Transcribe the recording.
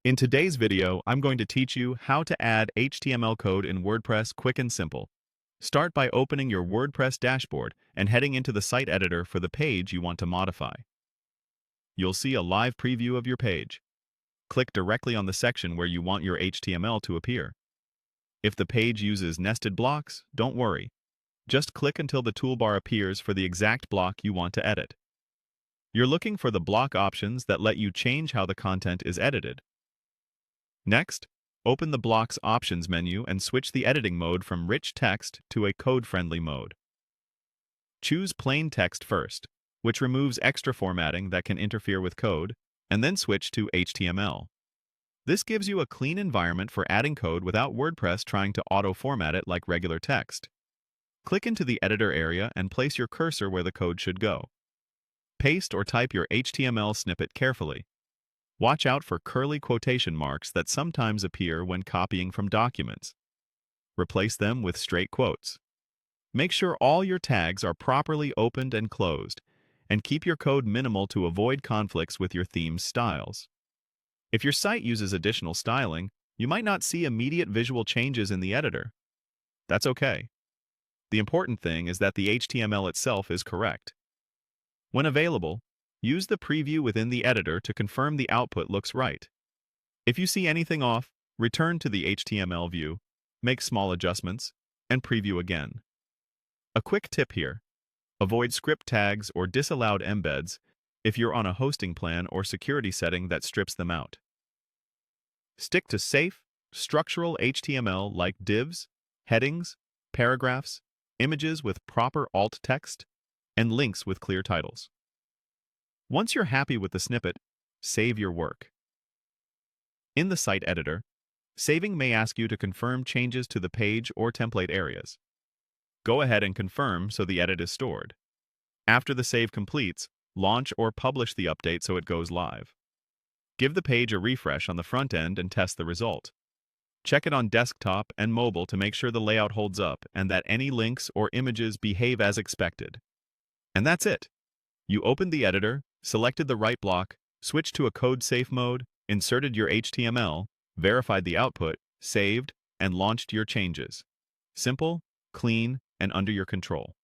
In today's video, I'm going to teach you how to add HTML code in WordPress quick and simple. Start by opening your WordPress dashboard and heading into the site editor for the page you want to modify. You'll see a live preview of your page. Click directly on the section where you want your HTML to appear. If the page uses nested blocks, don't worry. Just click until the toolbar appears for the exact block you want to edit. You're looking for the block options that let you change how the content is edited. Next, open the Block's Options menu and switch the editing mode from rich text to a code-friendly mode. Choose Plain Text first, which removes extra formatting that can interfere with code, and then switch to HTML. This gives you a clean environment for adding code without WordPress trying to auto-format it like regular text. Click into the editor area and place your cursor where the code should go. Paste or type your HTML snippet carefully. Watch out for curly quotation marks that sometimes appear when copying from documents. Replace them with straight quotes. Make sure all your tags are properly opened and closed, and keep your code minimal to avoid conflicts with your theme's styles. If your site uses additional styling, you might not see immediate visual changes in the editor. That's okay. The important thing is that the HTML itself is correct. When available, use the preview within the editor to confirm the output looks right. If you see anything off, return to the HTML view, make small adjustments, and preview again. A quick tip here: avoid script tags or disallowed embeds if you're on a hosting plan or security setting that strips them out. Stick to safe, structural HTML like divs, headings, paragraphs, images with proper alt text, and links with clear titles. Once you're happy with the snippet, save your work. In the site editor, saving may ask you to confirm changes to the page or template areas. Go ahead and confirm so the edit is stored. After the save completes, launch or publish the update so it goes live. Give the page a refresh on the front end and test the result. Check it on desktop and mobile to make sure the layout holds up and that any links or images behave as expected. And that's it. You opened the editor, selected the right block, switched to a code-safe mode, inserted your HTML, verified the output, saved, and launched your changes. Simple, clean, and under your control.